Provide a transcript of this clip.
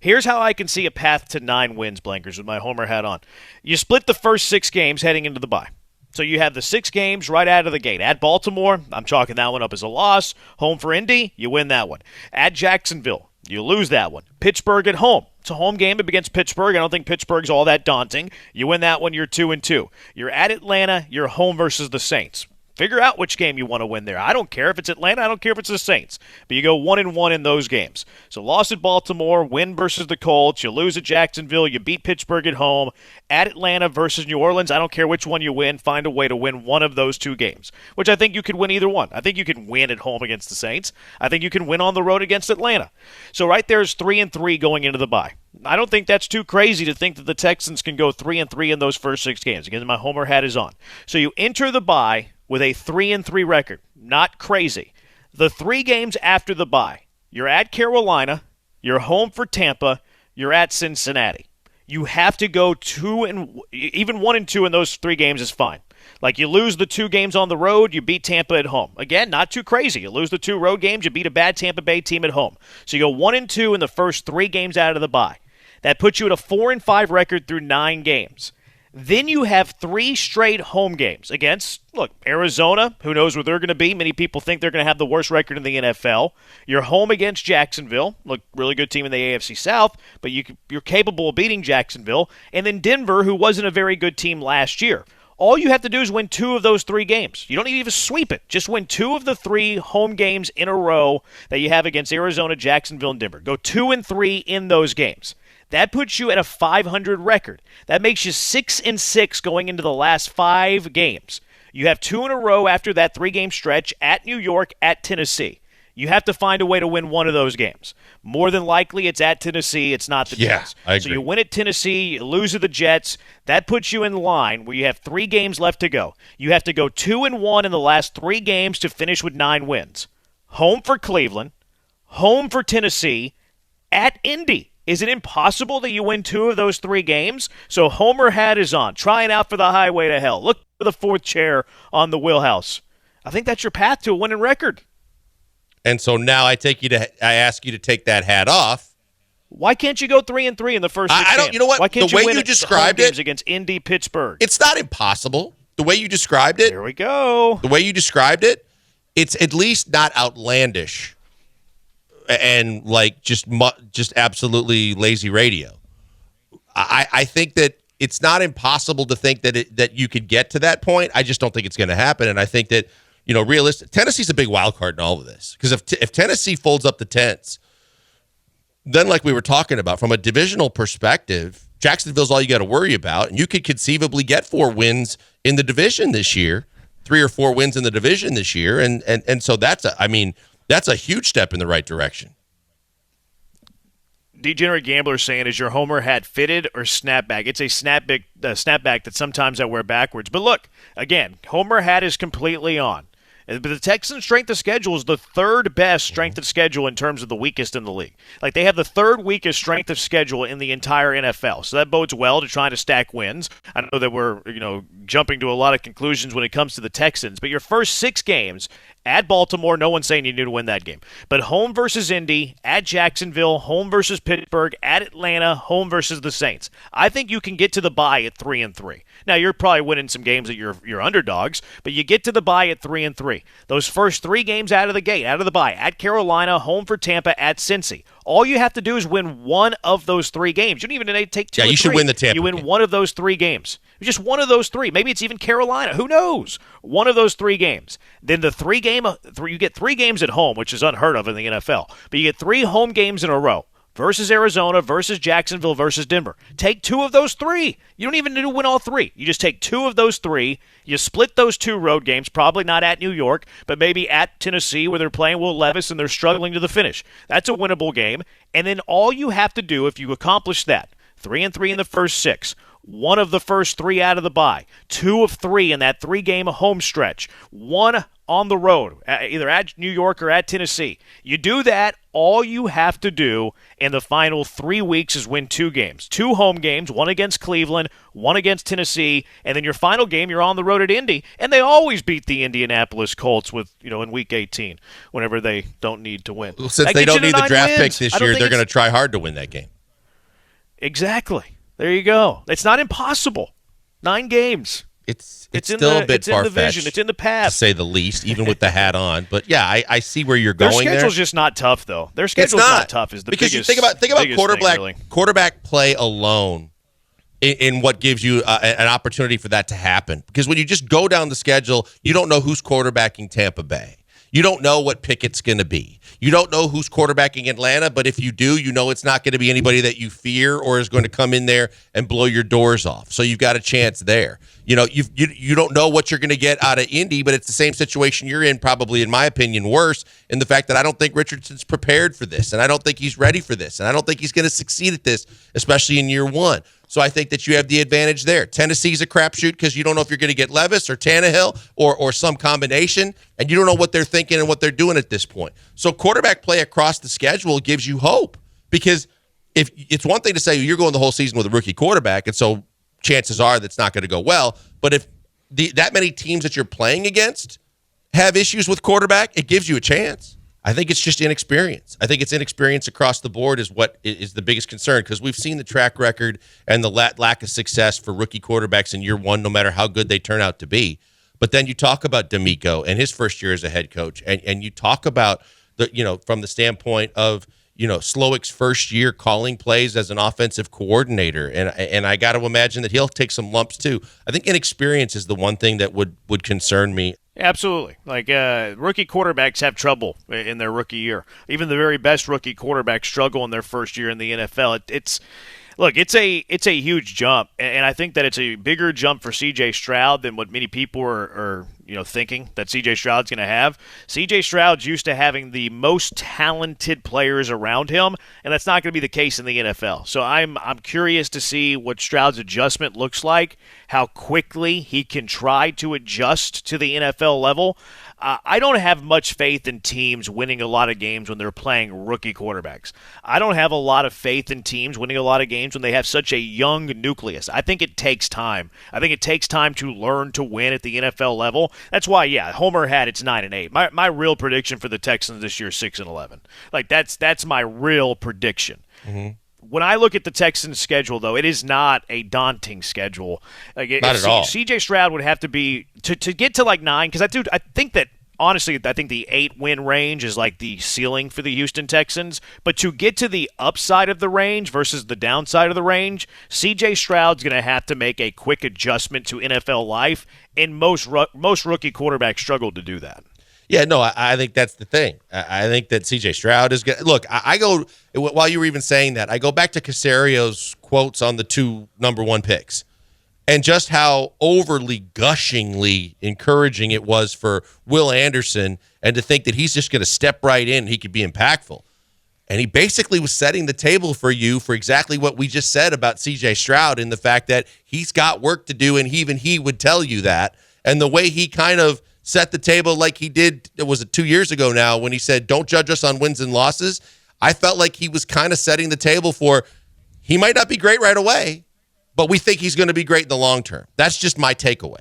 Here's how I can see a path to 9 wins, Blankers, with my homer hat on. You split the first 6 games heading into the bye. So you have the 6 games right out of the gate. At Baltimore, I'm chalking that one up as a loss. Home for Indy, you win that one. At Jacksonville, you lose that one. Pittsburgh at home. It's a home game against Pittsburgh. I don't think Pittsburgh's all that daunting. You win that one, you're 2-2. You're at Atlanta, you're home versus the Saints. Figure out which game you want to win there. I don't care if it's Atlanta. I don't care if it's the Saints. But you go 1-1 in those games. So loss at Baltimore, win versus the Colts. You lose at Jacksonville. You beat Pittsburgh at home. At Atlanta versus New Orleans. I don't care which one you win. Find a way to win one of those 2 games, which I think you could win either one. I think you can win at home against the Saints. I think you can win on the road against Atlanta. So right there is 3-3 going into the bye. I don't think that's too crazy to think that the Texans can go 3-3 in those first 6 games. Again, my homer hat is on. So you enter the bye with a 3-3 record. Not crazy. The 3 games after the bye, you're at Carolina, you're home for Tampa, you're at Cincinnati. You have to go even 1-2 in those 3 games is fine. Like you lose the 2 games on the road, you beat Tampa at home. Again, not too crazy. You lose the 2 road games, you beat a bad Tampa Bay team at home. So you go 1-2 in the first 3 games out of the bye. That puts you at a 4-5 record through 9 games. Then you have 3 straight home games against, Arizona. Who knows where they're going to be? Many people think they're going to have the worst record in the NFL. You're home against Jacksonville. Really good team in the AFC South, but you're capable of beating Jacksonville. And then Denver, who wasn't a very good team last year. All you have to do is win 2 of those 3 games. You don't need to even sweep it. Just win 2 of the 3 home games in a row that you have against Arizona, Jacksonville, and Denver. Go 2-3 in those games. That puts you at a 500 record. That makes you 6-6 going into the last 5 games. You have 2 in a row after that 3-game stretch at New York, at Tennessee. You have to find a way to win one of those games. More than likely, it's at Tennessee. It's not the Jets. I agree. So you win at Tennessee, you lose to the Jets. That puts you in line where you have 3 games left to go. You have to go 2-1 in the last 3 games to finish with 9 wins. Home for Cleveland, home for Tennessee, at Indy. Is it impossible that you win 2 of those 3 games? So homer hat is on, trying out for the highway to hell. Look for the 4th chair on the wheelhouse. I think that's your path to a winning record. And so now I ask you to take that hat off. Why can't you go 3-3 in the first 6 I don't. games? You know what? Why can't the way you win you described games it against Indy, Pittsburgh? It's not impossible. The way you described it. Here we go. The way you described it, it's at least not outlandish and just absolutely lazy radio. I think that it's not impossible to think that you could get to that point. I just don't think it's going to happen, and I think that realistic. Tennessee's a big wild card in all of this because if Tennessee folds up the tents, then like we were talking about from a divisional perspective, Jacksonville's all you got to worry about, and you could conceivably get 4 wins in the division this year, 3 or 4 wins in the division this year, and so that's a huge step in the right direction. Degenerate Gambler saying, is your homer hat fitted or snapback? It's a snapback that sometimes I wear backwards. But look, again, homer hat is completely on. But the Texans' strength of schedule is the 3rd best strength of schedule in terms of the weakest in the league. Like, they have the 3rd weakest strength of schedule in the entire NFL. So that bodes well to trying to stack wins. I know that we're, jumping to a lot of conclusions when it comes to the Texans. But your first 6 games at Baltimore, no one's saying you need to win that game. But home versus Indy, at Jacksonville, home versus Pittsburgh, at Atlanta, home versus the Saints. I think you can get to the bye at 3-3. Now, you're probably winning some games that you're underdogs, but you get to the bye at 3-3. Those first 3 games out of the gate, out of the bye, at Carolina, home for Tampa, at Cincy. All you have to do is win one of those 3 games. You don't even need to take 2 or 3. Yeah, you should win the Tampa You win game. one of those 3 games. Just one of those 3. Maybe it's even Carolina. Who knows? One of those 3 games. Then you get 3 games at home, which is unheard of in the NFL. But you get 3 home games in a row. Versus Arizona, versus Jacksonville, versus Denver. Take 2 of those 3. You don't even need to win all 3. You just take 2 of those 3. You split those 2 road games, probably not at New York, but maybe at Tennessee where they're playing Will Levis and they're struggling to the finish. That's a winnable game. And then all you have to do, if you accomplish that, 3-3 in the first 6, 1 of the first 3 out of the bye, 2 of 3 in that 3-game home stretch, 1 on the road, either at New York or at Tennessee. You do that, all you have to do in the final 3 weeks is win 2 games. 2 home games, 1 against Cleveland, 1 against Tennessee, and then your final game, you're on the road at Indy, and they always beat the Indianapolis Colts in Week 18, whenever they don't need to win. Well, since That they gets don't you need to the 9 draft pick wins. this year, they're going to try hard to win that game. Exactly. There you go. It's not impossible. 9 games. It's still a bit far-fetched, It's in the to path. say the least, even with the hat on. But yeah, I see where you're Their going there. schedule's just not tough, though. Their schedule's not tough. Is the because biggest, you think about biggest quarterback thing, really. quarterback play alone in what gives you an opportunity for that to happen. Because when you just go down the schedule, you don't know who's quarterbacking Tampa Bay. You don't know what Pickett's going to be. You don't know who's quarterbacking Atlanta, but if you do, you know it's not going to be anybody that you fear or is going to come in there and blow your doors off. So you've got a chance there. You know, you don't know what you're going to get out of Indy, but it's the same situation you're in, probably, in my opinion, worse in the fact that I don't think Richardson's prepared for this, and I don't think he's ready for this, and I don't think he's going to succeed at this, especially in year one. So I think that you have the advantage there. Tennessee's a crapshoot because you don't know if you're going to get Levis or Tannehill or some combination, and you don't know what they're thinking and what they're doing at this point. So quarterback play across the schedule gives you hope, because if it's one thing to say you're going the whole season with a rookie quarterback, and so chances are that's not going to go well. But if that many teams that you're playing against have issues with quarterback, it gives you a chance. I think it's just inexperience. I think it's inexperience across the board is what is the biggest concern, because we've seen the track record and the lack of success for rookie quarterbacks in year one, no matter how good they turn out to be. But then you talk about D'Amico and his first year as a head coach, and you talk about from the standpoint of Slowick's first year calling plays as an offensive coordinator, and I got to imagine that he'll take some lumps too. I think inexperience is the one thing that would concern me. Absolutely. Like, rookie quarterbacks have trouble in their rookie year. Even the very best rookie quarterbacks struggle in their first year in the NFL. It's a huge jump, and I think that it's a bigger jump for C.J. Stroud than what many people are thinking that C.J. Stroud's going to have. C.J. Stroud's used to having the most talented players around him, and that's not going to be the case in the NFL. So I'm curious to see what Stroud's adjustment looks like, how quickly he can try to adjust to the NFL level. I don't have much faith in teams winning a lot of games when they're playing rookie quarterbacks. I don't have a lot of faith in teams winning a lot of games when they have such a young nucleus. I think it takes time. I think it takes time to learn to win at the NFL level. That's why, Homer had it's 9-8. My real prediction for the Texans this year is 6-11. Like that's my real prediction. Mm-hmm. When I look at the Texans' schedule, though, it is not a daunting schedule. Not at all. C.J. Stroud would have to be to get to like 9, because I think the 8-win range is like the ceiling for the Houston Texans. But to get to the upside of the range versus the downside of the range, C.J. Stroud's going to have to make a quick adjustment to NFL life, and most rookie quarterbacks struggle to do that. Yeah, no, I think that's the thing. I think that C.J. Stroud is good. Look, I go, while you were even saying that, I go back to Casario's quotes on the 2 number 1 picks, and just how overly gushingly encouraging it was for Will Anderson, and to think that he's just going to step right in and he could be impactful. And he basically was setting the table for you for exactly what we just said about C.J. Stroud, in the fact that he's got work to do, and even he would tell you that. And the way he kind of set the table like he did, it was 2 years ago now, when he said, don't judge us on wins and losses. I felt like he was kind of setting the table for, he might not be great right away, but we think he's going to be great in the long term. That's just my takeaway.